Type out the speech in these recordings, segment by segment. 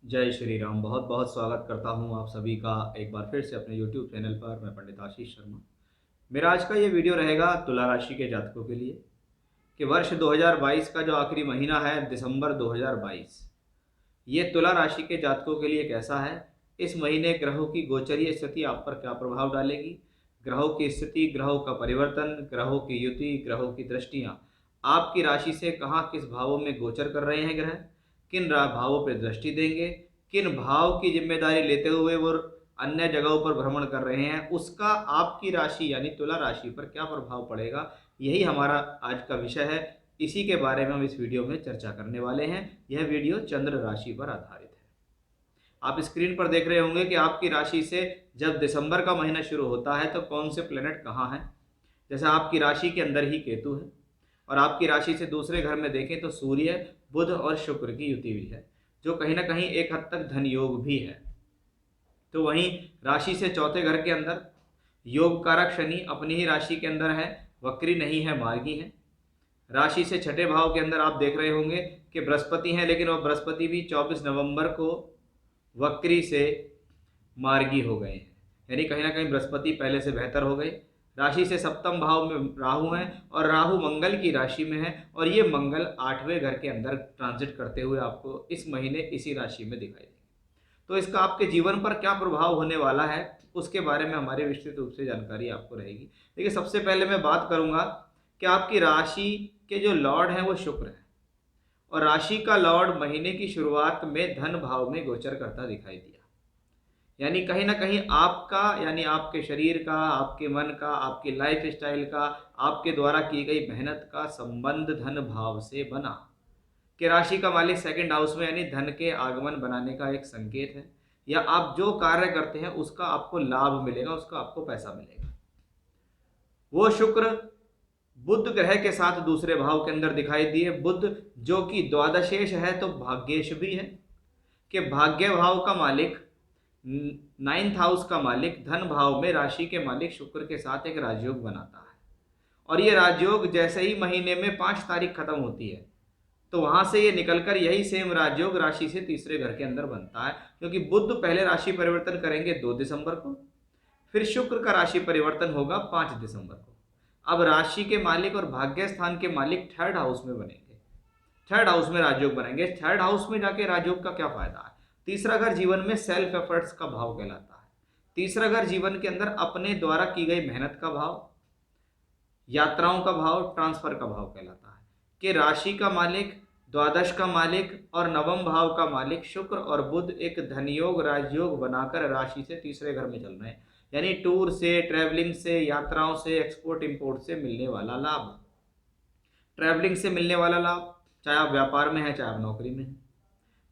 जय श्री राम। बहुत बहुत स्वागत करता हूँ आप सभी का एक बार फिर से अपने YouTube चैनल पर। मैं पंडित आशीष शर्मा। मेरा आज का ये वीडियो रहेगा तुला राशि के जातकों के लिए कि वर्ष 2022 का जो आखिरी महीना है दिसंबर 2022, ये तुला राशि के जातकों के लिए कैसा है। इस महीने ग्रहों की गोचरीय स्थिति आप पर क्या प्रभाव डालेगी, ग्रहों की स्थिति, ग्रहों का परिवर्तन, ग्रहों की युति, ग्रहों की दृष्टियाँ आपकी राशि से कहाँ किस भावों में गोचर कर रहे हैं ग्रह, किन भावों पर दृष्टि देंगे, किन भाव की जिम्मेदारी लेते हुए वो अन्य जगहों पर भ्रमण कर रहे हैं, उसका आपकी राशि यानी तुला राशि पर क्या प्रभाव पड़ेगा, यही हमारा आज का विषय है। इसी के बारे में हम इस वीडियो में चर्चा करने वाले हैं। यह वीडियो चंद्र राशि पर आधारित है। आप स्क्रीन पर देख रहे होंगे कि आपकी राशि से जब दिसंबर का महीना शुरू होता है तो कौन से प्लेनेट कहाँ हैं। जैसे आपकी राशि के अंदर ही केतु है और आपकी राशि से दूसरे घर में देखें तो सूर्य, बुध और शुक्र की युति भी है, जो कहीं ना कहीं एक हद तक धन योग भी है। तो वहीं राशि से चौथे घर के अंदर योग कारक शनि अपनी ही राशि के अंदर है, वक्री नहीं है, मार्गी है। राशि से छठे भाव के अंदर आप देख रहे होंगे कि बृहस्पति हैं, लेकिन वह बृहस्पति भी 24 नवंबर को वक्री से मार्गी हो गए हैं, यानी कहीं ना कहीं बृहस्पति पहले से बेहतर हो गए। राशि से सप्तम भाव में राहु हैं और राहु मंगल की राशि में है और ये मंगल आठवें घर के अंदर ट्रांजिट करते हुए आपको इस महीने इसी राशि में दिखाई देंगे। तो इसका आपके जीवन पर क्या प्रभाव होने वाला है उसके बारे में हमारी विस्तृत रूप से जानकारी आपको रहेगी। देखिए, सबसे पहले मैं बात करूंगा कि आपकी राशि के जो लॉर्ड हैं वो शुक्र है और राशि का लॉर्ड महीने की शुरुआत में धन भाव में गोचर करता दिखाई दिया। यानी कहीं ना कहीं आपका यानी आपके शरीर का, आपके मन का, आपकी लाइफ स्टाइल का, आपके द्वारा की गई मेहनत का संबंध धन भाव से बना कि राशि का मालिक सेकंड हाउस में, यानी धन के आगमन बनाने का एक संकेत है। या आप जो कार्य करते हैं उसका आपको लाभ मिलेगा, उसका आपको पैसा मिलेगा। वो शुक्र बुध ग्रह के साथ दूसरे भाव के अंदर दिखाई दिए। बुध जो कि द्वादशेश है तो भाग्येश भी है कि भाग्य भाव का मालिक, नाइन्थ हाउस का मालिक धन भाव में राशि के मालिक शुक्र के साथ एक राजयोग बनाता है। और ये राजयोग जैसे ही महीने में 5 तारीख खत्म होती है तो वहां से ये निकलकर यही सेम राजयोग राशि से तीसरे घर के अंदर बनता है, क्योंकि बुध पहले राशि परिवर्तन करेंगे 2 दिसंबर को, फिर शुक्र का राशि परिवर्तन होगा 5 दिसंबर को। अब राशि के मालिक और भाग्य स्थान के मालिक थर्ड हाउस में बनेंगे, थर्ड हाउस में राजयोग बनेंगे। थर्ड हाउस में जाके राजयोग का क्या फायदा है। तीसरा घर जीवन में सेल्फ एफर्ट्स का भाव कहलाता है। तीसरा घर जीवन के अंदर अपने द्वारा की गई मेहनत का भाव, यात्राओं का भाव, ट्रांसफर का भाव कहलाता है कि राशि का मालिक, द्वादश का मालिक और नवम भाव का मालिक शुक्र और बुध एक धनयोग राजयोग बनाकर राशि से तीसरे घर में चल रहे हैं। यानी टूर से, ट्रैवलिंग से, यात्राओं से, एक्सपोर्ट इंपोर्ट से मिलने वाला लाभ, ट्रैवलिंग से मिलने वाला लाभ, चाहे आप व्यापार में है चाहे आप नौकरी में है।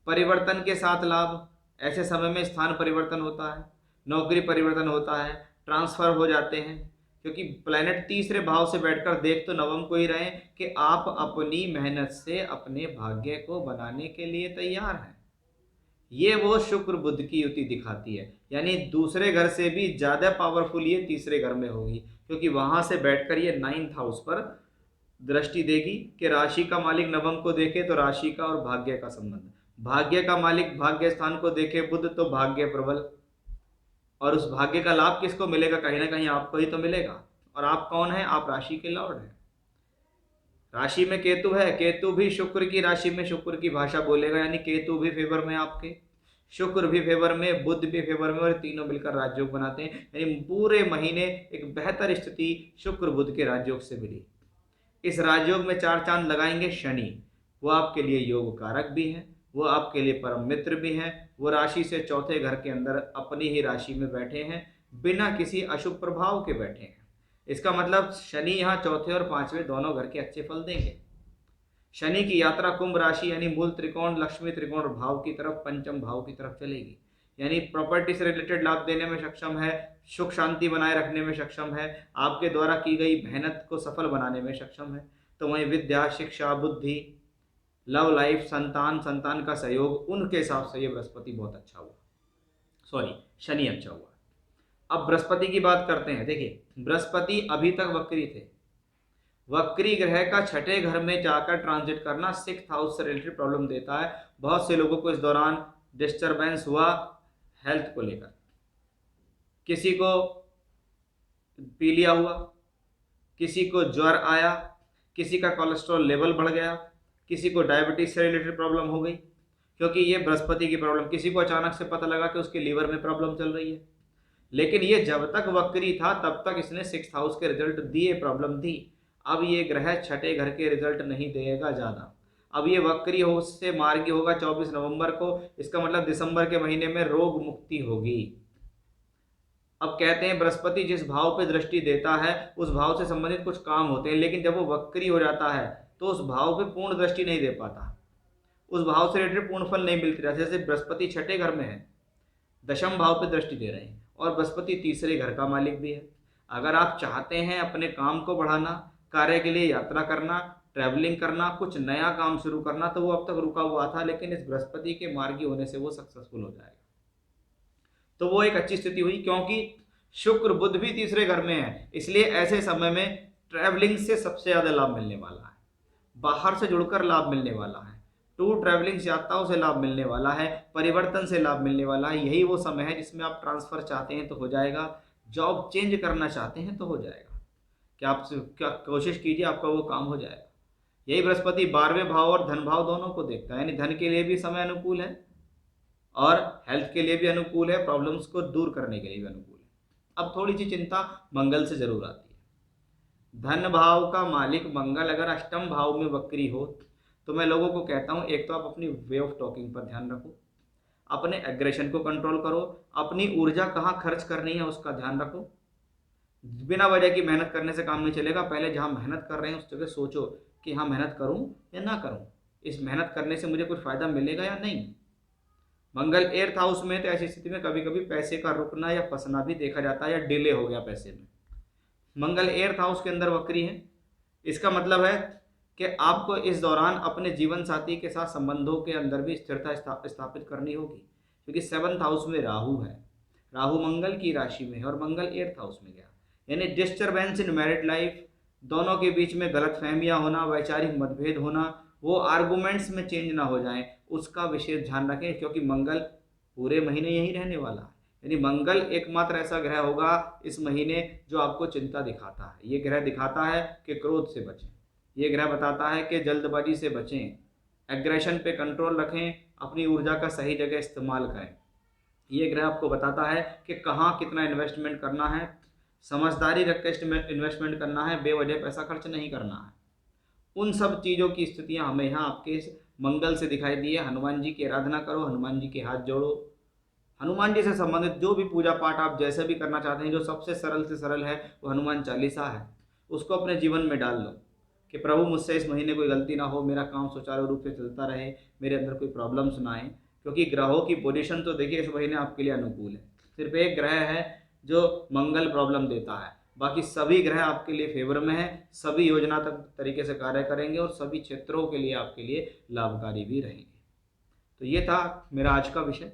परिवर्तन के साथ लाभ, ऐसे समय में स्थान परिवर्तन होता है, नौकरी परिवर्तन होता है, ट्रांसफर हो जाते हैं, क्योंकि प्लैनेट तीसरे भाव से बैठकर देख तो नवम को ही रहे कि आप अपनी मेहनत से अपने भाग्य को बनाने के लिए तैयार हैं। ये वो शुक्र बुध की युति दिखाती है, यानी दूसरे घर से भी ज्यादा पावरफुल ये तीसरे घर में होगी, क्योंकि वहां से बैठकर ये नाइन्थ हाउस पर दृष्टि देगी कि राशि का मालिक नवम को देखे तो राशि का और भाग्य का संबंध, भाग्य का मालिक भाग्य स्थान को देखे बुध तो भाग्य प्रबल, और उस भाग्य का लाभ किसको मिलेगा, कहीं ना कहीं आपको ही तो मिलेगा। और आप कौन है, आप राशि के लॉर्ड हैं। राशि में केतु है, केतु भी शुक्र की राशि में शुक्र की भाषा बोलेगा, यानी केतु भी फेवर में आपके, शुक्र भी फेवर में, बुध भी फेवर में, और तीनों मिलकर राजयोग बनाते हैं। यानी पूरे महीने एक बेहतर स्थिति शुक्र बुध के राजयोग से मिली। इस राजयोग में 4 चांद लगाएंगे शनि, वो आपके लिए योग कारक भी हैं, वो आपके लिए परम मित्र भी हैं। वो राशि से चौथे घर के अंदर अपनी ही राशि में बैठे हैं, बिना किसी अशुभ प्रभाव के बैठे हैं। इसका मतलब शनि यहाँ चौथे और पांचवें दोनों घर के अच्छे फल देंगे। शनि की यात्रा कुंभ राशि यानी मूल त्रिकोण, लक्ष्मी त्रिकोण भाव की तरफ, पंचम भाव की तरफ चलेगी, यानी प्रॉपर्टी से रिलेटेड लाभ देने में सक्षम है, सुख शांति बनाए रखने में सक्षम है, आपके द्वारा की गई मेहनत को सफल बनाने में सक्षम है। तो वहीं विद्या, शिक्षा, बुद्धि, लव लाइफ, संतान, संतान का सहयोग, उनके हिसाब से ये बृहस्पति बहुत अच्छा हुआ, सॉरी शनि अच्छा हुआ। अब बृहस्पति की बात करते हैं। देखिए, बृहस्पति अभी तक वक्री थे, वक्री ग्रह का छठे घर में जाकर ट्रांजिट करना सिक्स्थ हाउस से रिलेटेड प्रॉब्लम देता है। बहुत से लोगों को इस दौरान डिस्टरबेंस हुआ हेल्थ को लेकर, किसी को पीलिया हुआ, किसी को ज्वर आया, किसी का कोलेस्ट्रॉल लेवल बढ़ गया, किसी को डायबिटीज से रिलेटेड प्रॉब्लम हो गई, क्योंकि ये बृहस्पति की प्रॉब्लम। किसी को अचानक से पता लगा कि उसके लीवर में प्रॉब्लम चल रही है, लेकिन ये जब तक वक्री था तब तक इसने 6th हाउस के रिजल्ट दिए, प्रॉब्लम दी। अब ये ग्रह छठे घर के रिजल्ट नहीं देगा ज़्यादा। अब ये वक्री हो से मार्गी होगा 24 नवंबर को। इसका मतलब दिसंबर के महीने में रोग मुक्ति होगी। अब कहते हैं बृहस्पति जिस भाव पे दृष्टि देता है उस भाव से संबंधित कुछ काम होते हैं, लेकिन जब वो वक्री हो जाता है तो उस भाव पे पूर्ण दृष्टि नहीं दे पाता, उस भाव से रिलेटेड पूर्ण फल नहीं मिलती रहा। जैसे बृहस्पति छठे घर में है, दशम भाव पे दृष्टि दे रहे हैं, और बृहस्पति तीसरे घर का मालिक भी है। अगर आप चाहते हैं अपने काम को बढ़ाना, कार्य के लिए यात्रा करना, ट्रैवलिंग करना, कुछ नया काम शुरू करना, तो वो अब तक रुका हुआ था, लेकिन इस बृहस्पति के मार्गी होने से वो सक्सेसफुल हो जाएगा। तो वो एक अच्छी स्थिति हुई, क्योंकि शुक्र बुध भी तीसरे घर में है, इसलिए ऐसे समय में ट्रैवलिंग से सबसे ज़्यादा लाभ मिलने वाला है, बाहर से जुड़कर लाभ मिलने वाला है, टूर ट्रैवलिंग यात्राओं से लाभ मिलने वाला है, परिवर्तन से लाभ मिलने वाला है। यही वो समय है जिसमें आप ट्रांसफ़र चाहते हैं तो हो जाएगा, जॉब चेंज करना चाहते हैं तो हो जाएगा। क्या कोशिश कीजिए, आपका वो काम हो जाएगा। यही बृहस्पति 12वें भाव और धन भाव दोनों को देखता है, यानी धन के लिए भी समय अनुकूल है और हेल्थ के लिए भी अनुकूल है, प्रॉब्लम्स को दूर करने के लिए भी अनुकूल है। अब थोड़ी सी चिंता मंगल से जरूर आती है। धन भाव का मालिक मंगल अगर अष्टम भाव में वक्री हो तो मैं लोगों को कहता हूँ, एक तो आप अपनी वे ऑफ टॉकिंग पर ध्यान रखो, अपने एग्रेशन को कंट्रोल करो, अपनी ऊर्जा कहाँ खर्च करनी है उसका ध्यान रखो। बिना वजह की मेहनत करने से काम नहीं चलेगा। पहले जहाँ मेहनत कर रहे हैं उस जगह सोचो कि हाँ मेहनत करूँ या ना करूँ, इस मेहनत करने से मुझे कुछ फ़ायदा मिलेगा या नहीं। मंगल 8th हाउस में, तो ऐसी स्थिति में कभी कभी पैसे का रुकना या फंसना भी देखा जाता है, या डिले हो गया पैसे में। मंगल 8th हाउस के अंदर वक्री है, इसका मतलब है कि आपको इस दौरान अपने जीवन साथी के साथ संबंधों के अंदर भी स्थिरता स्थापित करनी होगी, क्योंकि 7th हाउस में राहु है, राहु मंगल की राशि में है और मंगल 8th हाउस में गया, यानी डिस्टर्बेंस इन मैरिड लाइफ, दोनों के बीच में गलतफहमियां होना, वैचारिक मतभेद होना, वो आर्गूमेंट्स में चेंज ना हो जाएं, उसका विशेष ध्यान रखें, क्योंकि मंगल पूरे महीने यही रहने वाला है। यानी मंगल एकमात्र ऐसा ग्रह होगा इस महीने जो आपको चिंता दिखाता है। ये ग्रह दिखाता है कि क्रोध से बचें, ये ग्रह बताता है कि जल्दबाजी से बचें, एग्रेशन पे कंट्रोल रखें, अपनी ऊर्जा का सही जगह इस्तेमाल करें। ये ग्रह आपको बताता है कि कहाँ कितना इन्वेस्टमेंट करना है, समझदारी रख कर इन्वेस्टमेंट करना है, बेवजह पैसा खर्च नहीं करना है। उन सब चीज़ों की स्थितियाँ हमें यहाँ आपके इस मंगल से दिखाई दी है। हनुमान जी की आराधना करो, हनुमान जी के हाथ जोड़ो, हनुमान जी से संबंधित जो भी पूजा पाठ आप जैसे भी करना चाहते हैं, जो सबसे सरल से सरल है वो हनुमान चालीसा है, उसको अपने जीवन में डाल लो कि प्रभु मुझसे इस महीने कोई गलती ना हो, मेरा काम सुचारू रूप से चलता रहे, मेरे अंदर कोई प्रॉब्लम्स ना आए। क्योंकि ग्रहों की पोजीशन तो देखिए इस महीने आपके लिए अनुकूल है, सिर्फ एक ग्रह है जो मंगल प्रॉब्लम देता है, बाकी सभी ग्रह आपके लिए फेवर में है, सभी योजना तक तरीके से कार्य करेंगे और सभी क्षेत्रों के लिए आपके लिए लाभकारी भी रहेंगे। तो ये था मेरा आज का विषय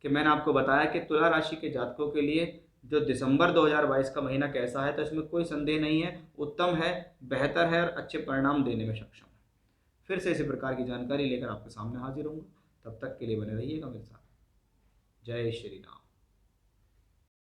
कि मैंने आपको बताया कि तुला राशि के जातकों के लिए जो दिसंबर 2022 का महीना कैसा है, तो इसमें कोई संदेह नहीं है, उत्तम है, बेहतर है और अच्छे परिणाम देने में सक्षम है। फिर से इसी प्रकार की जानकारी लेकर आपके सामने हाजिर होंगे, तब तक के लिए बने रहिएगा मेरे साथ। जय श्री राम।